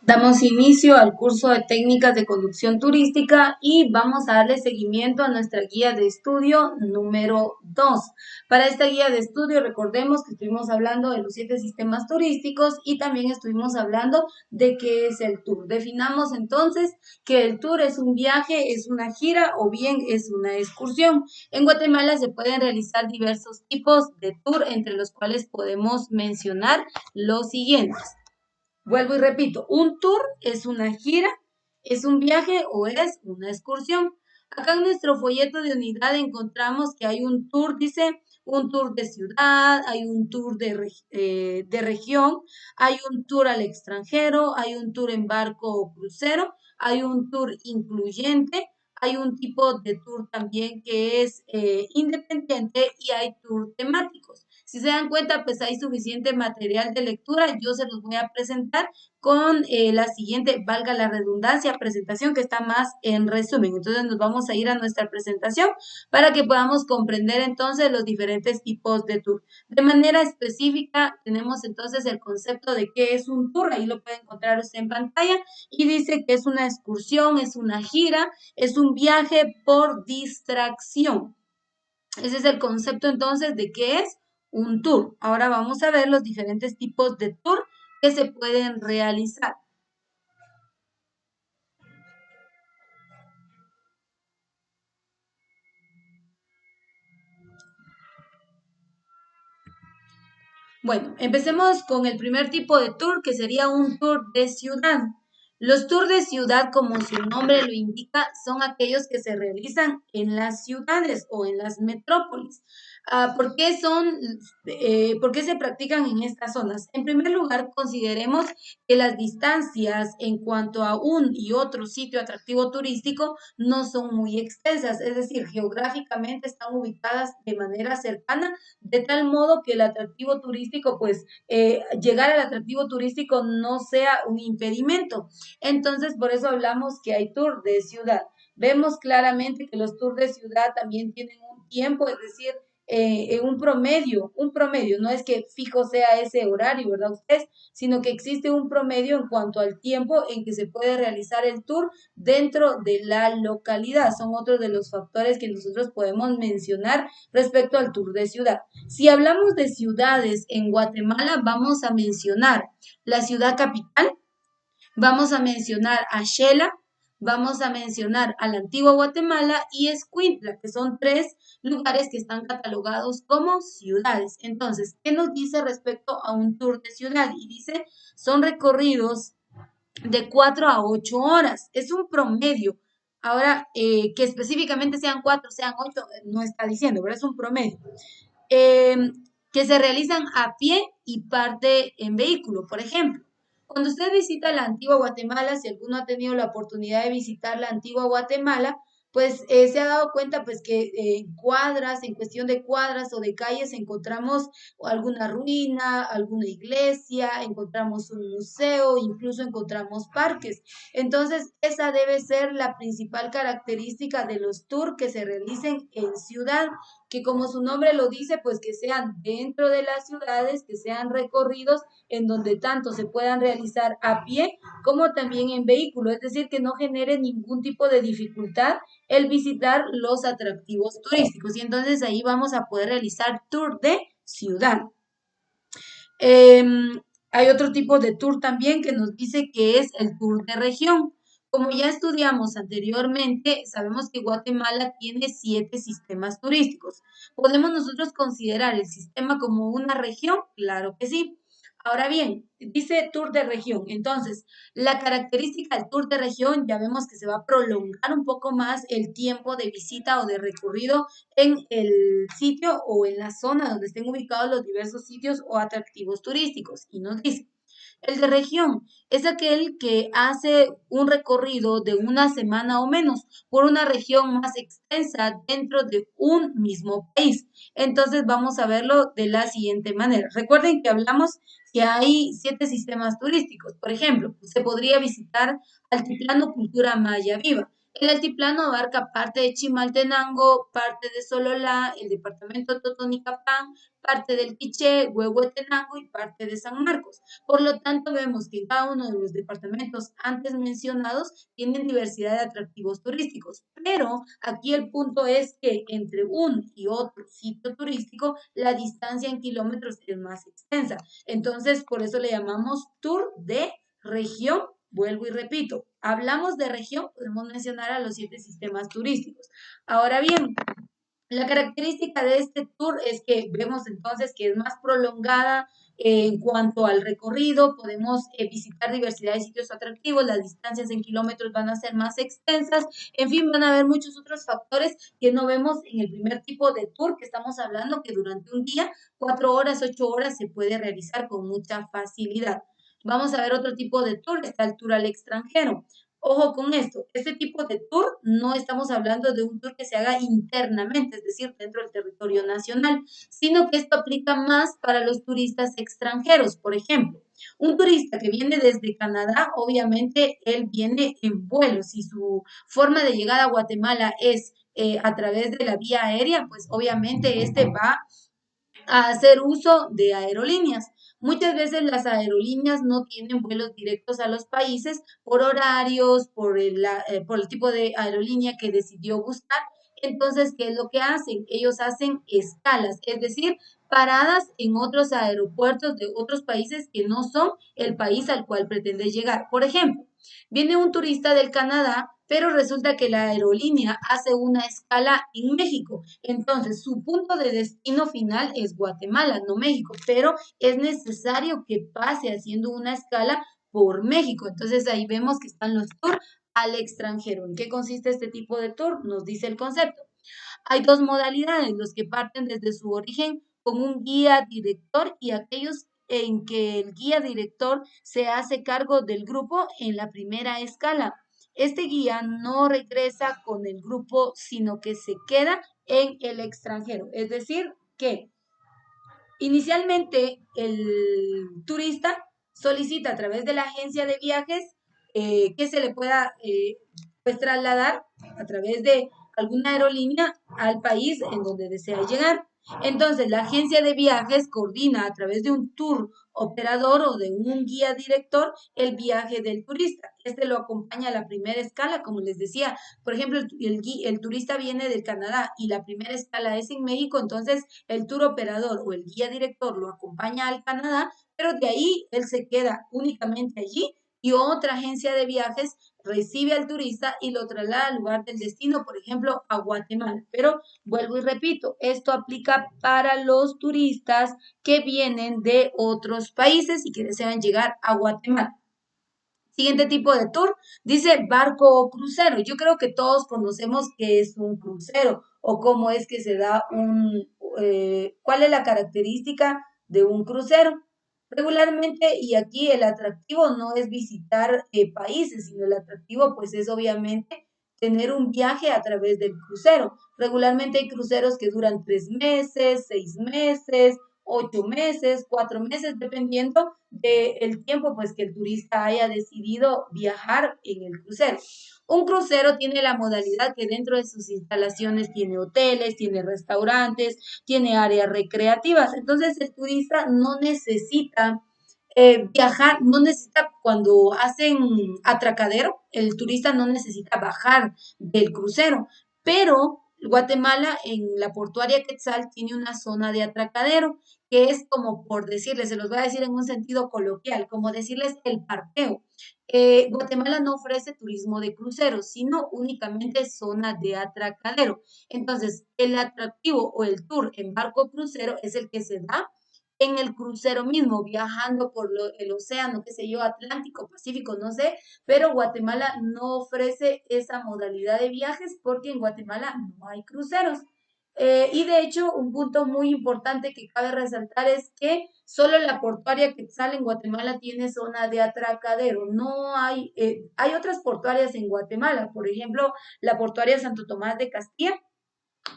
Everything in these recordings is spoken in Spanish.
Damos inicio al curso de técnicas de conducción turística y vamos a darle seguimiento a nuestra guía de estudio número 2. Para esta guía de estudio, recordemos que estuvimos hablando de los 7 sistemas turísticos y también estuvimos hablando de qué es el tour. Definamos entonces que el tour es un viaje, es una gira o bien es una excursión. En Guatemala se pueden realizar diversos tipos de tour, entre los cuales podemos mencionar los siguientes. Vuelvo y repito, un tour es una gira, es un viaje o es una excursión. Acá en nuestro folleto de unidad encontramos que hay un tour, dice, un tour de ciudad, hay un tour de región, hay un tour al extranjero, hay un tour en barco o crucero, hay un tour incluyente, hay un tipo de tour también que es independiente y hay tour temáticos. Si se dan cuenta, pues hay suficiente material de lectura. Yo se los voy a presentar con la siguiente, valga la redundancia, presentación que está más en resumen. Entonces nos vamos a ir a nuestra presentación para que podamos comprender entonces los diferentes tipos de tour. De manera específica, tenemos entonces el concepto de qué es un tour. Ahí lo puede encontrar usted en pantalla y dice que es una excursión, es una gira, es un viaje por distracción. Ese es el concepto entonces de qué es un tour. Ahora vamos a ver los diferentes tipos de tour que se pueden realizar. Bueno, empecemos con el primer tipo de tour, que sería un tour de ciudad. Los tours de ciudad, como su nombre lo indica, son aquellos que se realizan en las ciudades o en las metrópolis. ¿Por qué se practican en estas zonas? En primer lugar, consideremos que las distancias en cuanto a un y otro sitio atractivo turístico no son muy extensas, es decir, geográficamente están ubicadas de manera cercana de tal modo que el atractivo turístico, pues llegar al atractivo turístico no sea un impedimento. Entonces, por eso hablamos que hay tour de ciudad. Vemos claramente que los tours de ciudad también tienen un tiempo, es decir, un promedio, no es que fijo sea ese horario, ¿verdad ustedes? Sino que existe un promedio en cuanto al tiempo en que se puede realizar el tour dentro de la localidad. Son otros de los factores que nosotros podemos mencionar respecto al tour de ciudad. Si hablamos de ciudades en Guatemala, vamos a mencionar la ciudad capital, vamos a mencionar a Xela, vamos a mencionar a la antigua Guatemala y Escuintla, que son 3 lugares que están catalogados como ciudades. Entonces, ¿qué nos dice respecto a un tour de ciudad? Y dice, son recorridos de 4 a 8 horas. Es un promedio. Ahora, que específicamente sean 4, sean 8, no está diciendo, pero es un promedio. eh, que se realizan a pie y parte en vehículo. Por ejemplo, cuando usted visita la antigua Guatemala, si alguno ha tenido la oportunidad de visitar la antigua Guatemala, pues se ha dado cuenta pues que cuadras, en cuestión de cuadras o de calles, encontramos alguna ruina, alguna iglesia, encontramos un museo, incluso encontramos parques. Entonces, esa debe ser la principal característica de los tours que se realicen en ciudad, que como su nombre lo dice, pues que sean dentro de las ciudades, que sean recorridos en donde tanto se puedan realizar a pie como también en vehículo, es decir, que no genere ningún tipo de dificultad el visitar los atractivos turísticos. Y entonces ahí vamos a poder realizar tour de ciudad. Eh, Hay otro tipo de tour también que nos dice que es el tour de región. Como ya estudiamos anteriormente, sabemos que Guatemala tiene 7 sistemas turísticos. ¿Podemos nosotros considerar el sistema como una región? Claro que sí. Ahora bien, dice tour de región. Entonces, la característica del tour de región, ya vemos que se va a prolongar un poco más el tiempo de visita o de recorrido en el sitio o en la zona donde estén ubicados los diversos sitios o atractivos turísticos. Y nos dice, el de región es aquel que hace un recorrido de una semana o menos por una región más extensa dentro de un mismo país. Entonces vamos a verlo de la siguiente manera. Recuerden que hablamos que hay 7 sistemas turísticos. Por ejemplo, se podría visitar Altiplano Cultura Maya Viva. El altiplano abarca parte de Chimaltenango, parte de Sololá, el departamento de Totonicapán, parte del Quiché, Huehuetenango y parte de San Marcos. Por lo tanto, vemos que cada uno de los departamentos antes mencionados tienen diversidad de atractivos turísticos, pero aquí el punto es que entre un y otro sitio turístico, la distancia en kilómetros es más extensa. Entonces, por eso le llamamos tour de región. Vuelvo y repito, hablamos de región, podemos mencionar a los 7 sistemas turísticos. Ahora bien, la característica de este tour es que vemos entonces que es más prolongada en cuanto al recorrido, podemos visitar diversidad de sitios atractivos, las distancias en kilómetros van a ser más extensas, en fin, van a haber muchos otros factores que no vemos en el primer tipo de tour que estamos hablando, que durante un día, 4 horas, 8 horas, se puede realizar con mucha facilidad. Vamos a ver otro tipo de tour, está el tour al extranjero. Ojo con esto, este tipo de tour no estamos hablando de un tour que se haga internamente, es decir, dentro del territorio nacional, sino que esto aplica más para los turistas extranjeros. Por ejemplo, un turista que viene desde Canadá, obviamente él viene en vuelo. Si su forma de llegar a Guatemala es a través de la vía aérea, pues obviamente este va a hacer uso de aerolíneas. Muchas veces las aerolíneas no tienen vuelos directos a los países por horarios, por el tipo de aerolínea que decidió buscar. Entonces, ¿qué es lo que hacen? Ellos hacen escalas, es decir, paradas en otros aeropuertos de otros países que no son el país al cual pretende llegar. Por ejemplo, viene un turista del Canadá, pero resulta que la aerolínea hace una escala en México. Entonces, su punto de destino final es Guatemala, no México, pero es necesario que pase haciendo una escala por México. Entonces, ahí vemos que están los tours al extranjero. ¿En qué consiste este tipo de tour? Nos dice el concepto. Hay dos modalidades, los que parten desde su origen con un guía director y aquellos en que el guía director se hace cargo del grupo en la primera escala. Este guía no regresa con el grupo, sino que se queda en el extranjero. Es decir, que inicialmente el turista solicita a través de la agencia de viajes que se le pueda pues trasladar a través de alguna aerolínea al país en donde desea llegar. Entonces, la agencia de viajes coordina a través de un tour operador o de un guía director el viaje del turista. Este lo acompaña a la primera escala, como les decía. Por ejemplo, el turista viene del Canadá y la primera escala es en México, entonces el tour operador o el guía director lo acompaña al Canadá, pero de ahí él se queda únicamente allí y otra agencia de viajes recibe al turista y lo traslada al lugar del destino, por ejemplo, a Guatemala. Pero vuelvo y repito, esto aplica para los turistas que vienen de otros países y que desean llegar a Guatemala. Siguiente tipo de tour, dice barco o crucero. Yo creo que todos conocemos qué es un crucero o cómo es que se da cuál es la característica de un crucero. Regularmente, y aquí el atractivo no es visitar países, sino el atractivo pues es obviamente tener un viaje a través del crucero. Regularmente hay cruceros que duran 3 meses, 6 meses, 8 meses, 4 meses, dependiendo del tiempo pues que el turista haya decidido viajar en el crucero. Un crucero tiene la modalidad que dentro de sus instalaciones tiene hoteles, tiene restaurantes, tiene áreas recreativas. Entonces el turista no necesita viajar, no necesita cuando hacen atracadero, el turista no necesita bajar del crucero, pero Guatemala en la portuaria Quetzal tiene una zona de atracadero que es como por decirles, se los voy a decir en un sentido coloquial, como decirles el parqueo. Guatemala no ofrece turismo de cruceros, sino únicamente zona de atracadero. Entonces, el atractivo o el tour en barco crucero es el que se da en el crucero mismo, viajando por el océano, qué sé yo, Atlántico, Pacífico, no sé, pero Guatemala no ofrece esa modalidad de viajes porque en Guatemala no hay cruceros. Y de hecho, un punto muy importante que cabe resaltar es que solo la portuaria Quetzal en Guatemala tiene zona de atracadero. No hay, hay otras portuarias en Guatemala, por ejemplo, la portuaria Santo Tomás de Castilla,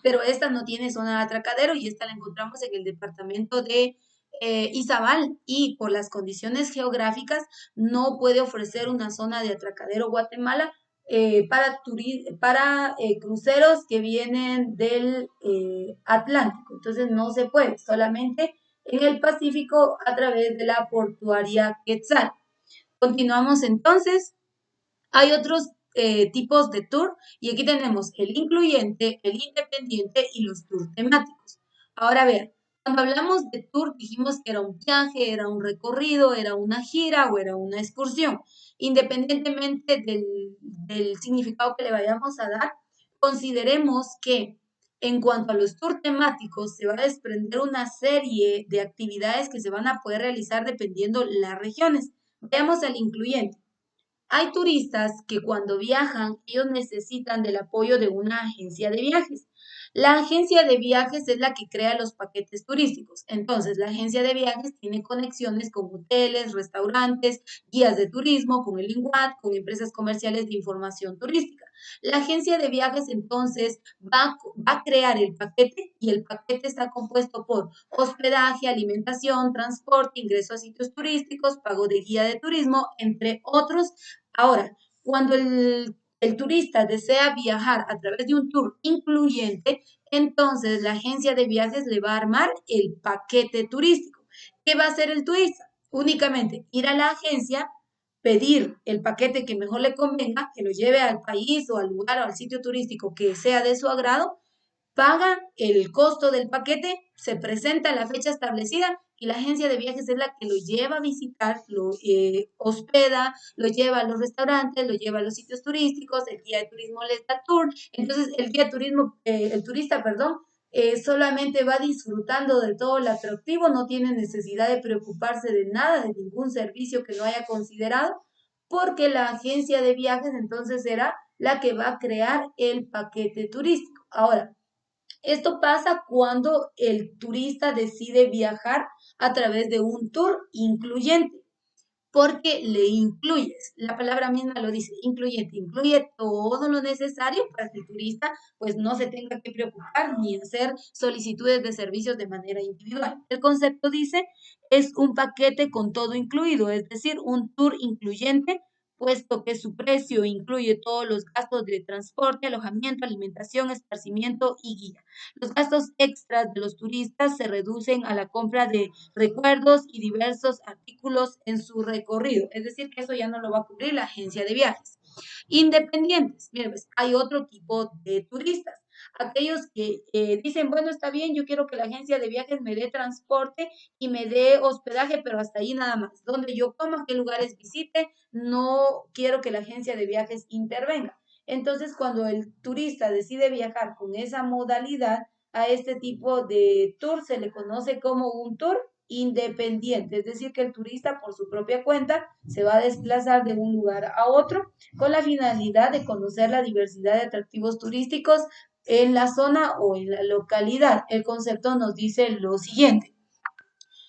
pero esta no tiene zona de atracadero y esta la encontramos en el departamento de Izabal y por las condiciones geográficas no puede ofrecer una zona de atracadero Guatemala para cruceros que vienen del Atlántico. Entonces no se puede, solamente en el Pacífico a través de la portuaria Quetzal. Continuamos entonces. Hay otros tipos de tour y aquí tenemos el incluyente, el independiente y los tours temáticos. Ahora vean, cuando hablamos de tour dijimos que era un viaje, era un recorrido, era una gira o era una excursión. Independientemente del significado que le vayamos a dar, consideremos que en cuanto a los tours temáticos se va a desprender una serie de actividades que se van a poder realizar dependiendo las regiones. Veamos al incluyente. Hay turistas que cuando viajan, ellos necesitan del apoyo de una agencia de viajes. La agencia de viajes es la que crea los paquetes turísticos. Entonces, la agencia de viajes tiene conexiones con hoteles, restaurantes, guías de turismo, con el INGUAT, con empresas comerciales de información turística. La agencia de viajes entonces va a crear el paquete y el paquete está compuesto por hospedaje, alimentación, transporte, ingreso a sitios turísticos, pago de guía de turismo, entre otros. Ahora, cuando el turista desea viajar a través de un tour incluyente, entonces la agencia de viajes le va a armar el paquete turístico. ¿Qué va a hacer el turista? Únicamente ir a la agencia, pedir el paquete que mejor le convenga, que lo lleve al país o al lugar o al sitio turístico que sea de su agrado, paga el costo del paquete, se presenta la fecha establecida y la agencia de viajes es la que lo lleva a visitar, lo hospeda, lo lleva a los restaurantes, lo lleva a los sitios turísticos, el guía de turismo les da tour, entonces el guía de turismo, el turista, perdón, solamente va disfrutando de todo el atractivo, no tiene necesidad de preocuparse de nada, de ningún servicio que no haya considerado, porque la agencia de viajes entonces será la que va a crear el paquete turístico. Ahora, esto pasa cuando el turista decide viajar a través de un tour incluyente, porque le incluyes, la palabra misma lo dice, incluyente, incluye todo lo necesario para que el turista pues no se tenga que preocupar ni hacer solicitudes de servicios de manera individual. El concepto dice es un paquete con todo incluido, es decir, un tour incluyente, puesto que su precio incluye todos los gastos de transporte, alojamiento, alimentación, esparcimiento y guía. Los gastos extras de los turistas se reducen a la compra de recuerdos y diversos artículos en su recorrido. Es decir, que eso ya no lo va a cubrir la agencia de viajes. Independientes. Miren, pues hay otro tipo de turistas. Aquellos que dicen, bueno, está bien, yo quiero que la agencia de viajes me dé transporte y me dé hospedaje, pero hasta ahí nada más. Donde yo coma, qué lugares visite, no quiero que la agencia de viajes intervenga. Entonces, cuando el turista decide viajar con esa modalidad, a este tipo de tour se le conoce como un tour independiente, es decir, que el turista por su propia cuenta se va a desplazar de un lugar a otro con la finalidad de conocer la diversidad de atractivos turísticos en la zona o en la localidad. El concepto nos dice lo siguiente.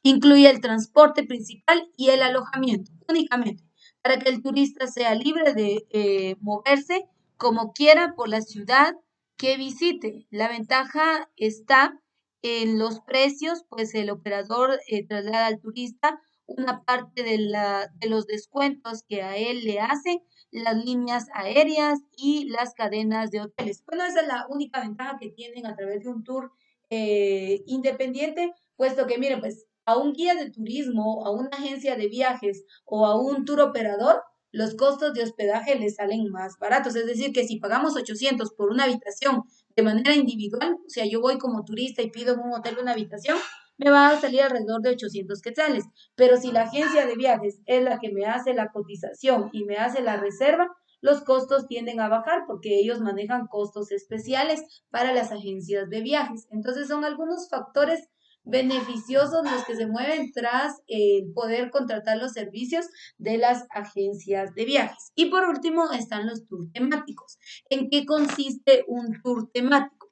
Incluye el transporte principal y el alojamiento únicamente para que el turista sea libre de moverse como quiera por la ciudad que visite. La ventaja está en los precios, pues el operador traslada al turista una parte de los descuentos que a él le hacen las líneas aéreas y las cadenas de hoteles. Bueno, esa es la única ventaja que tienen a través de un tour independiente, puesto que, miren, pues a un guía de turismo, a una agencia de viajes o a un tour operador, los costos de hospedaje les salen más baratos. Es decir, que si pagamos 800 por una habitación de manera individual, o sea, yo voy como turista y pido en un hotel una habitación, me va a salir alrededor de 800 quetzales. Pero si la agencia de viajes es la que me hace la cotización y me hace la reserva, los costos tienden a bajar porque ellos manejan costos especiales para las agencias de viajes. Entonces son algunos factores beneficiosos los que se mueven tras el poder contratar los servicios de las agencias de viajes. Y por último están los tours temáticos. ¿En qué consiste un tour temático?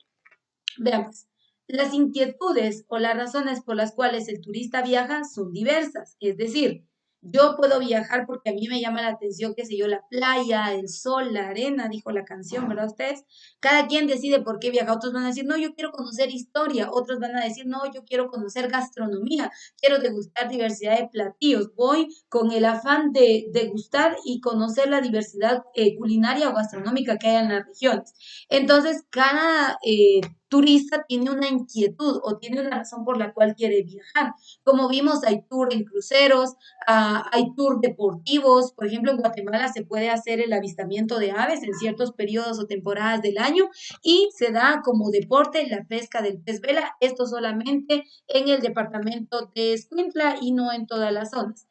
Veamos. Las inquietudes o las razones por las cuales el turista viaja son diversas, es decir, Yo puedo viajar porque a mí me llama la atención, qué sé yo, la playa, el sol, la arena, dijo la canción, ¿verdad ustedes? Cada quien decide por qué viaja. Otros van a decir, no, yo quiero conocer historia. Otros van a decir, no, yo quiero conocer gastronomía. Quiero degustar diversidad de platillos. Voy con el afán de degustar y conocer la diversidad culinaria o gastronómica que hay en las regiones. Entonces, cada turista tiene una inquietud o tiene una razón por la cual quiere viajar. Como vimos, hay tour en cruceros, hay tours deportivos. Por ejemplo, en Guatemala se puede hacer el avistamiento de aves en ciertos periodos o temporadas del año y se da como deporte la pesca del pez vela. Esto solamente en el departamento de Escuintla y no en todas las zonas.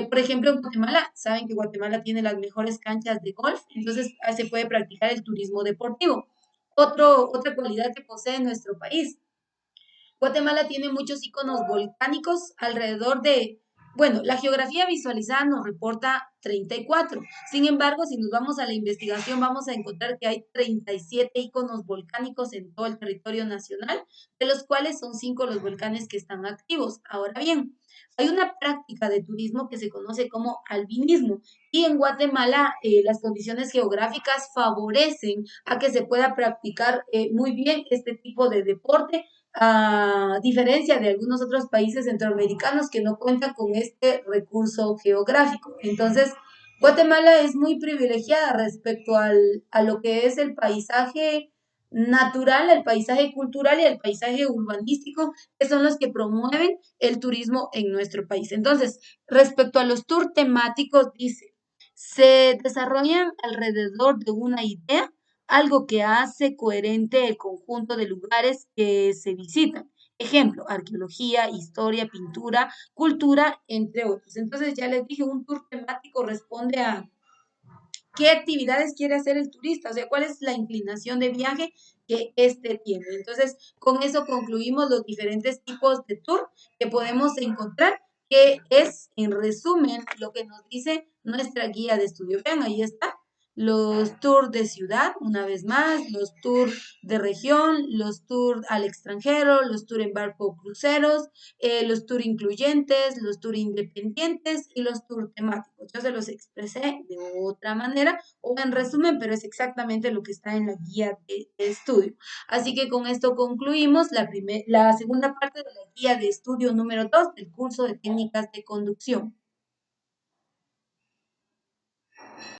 Por ejemplo, en Guatemala, saben que Guatemala tiene las mejores canchas de golf, entonces se puede practicar el turismo deportivo. Otra cualidad que posee nuestro país. Guatemala tiene muchos iconos volcánicos alrededor de, bueno, la geografía visualizada nos reporta 34. Sin embargo, si nos vamos a la investigación, vamos a encontrar que hay 37 iconos volcánicos en todo el territorio nacional, de los cuales son 5 los volcanes que están activos. Ahora bien, hay una práctica de turismo que se conoce como albinismo y en Guatemala las condiciones geográficas favorecen a que se pueda practicar muy bien este tipo de deporte, a diferencia de algunos otros países centroamericanos que no cuentan con este recurso geográfico. Entonces, Guatemala es muy privilegiada respecto a lo que es el paisaje natural, el paisaje cultural y el paisaje urbanístico, que son los que promueven el turismo en nuestro país. Entonces, respecto a los tours temáticos, dice, se desarrollan alrededor de una idea, algo que hace coherente el conjunto de lugares que se visitan. Ejemplo, arqueología, historia, pintura, cultura, entre otros. Entonces, ya les dije, un tour temático responde a qué actividades quiere hacer el turista, o sea, cuál es la inclinación de viaje que éste tiene. Entonces, con eso concluimos los diferentes tipos de tour que podemos encontrar, que es, en resumen, lo que nos dice nuestra guía de estudio. Vean, ahí está. Los tours de ciudad, una vez más, los tours de región, los tours al extranjero, los tours en barco cruceros, los tours incluyentes, los tours independientes y los tours temáticos. Yo se los expresé de otra manera o en resumen, pero es exactamente lo que está en la guía de estudio. Así que con esto concluimos la segunda parte de la guía de estudio número 2 del curso de técnicas de conducción.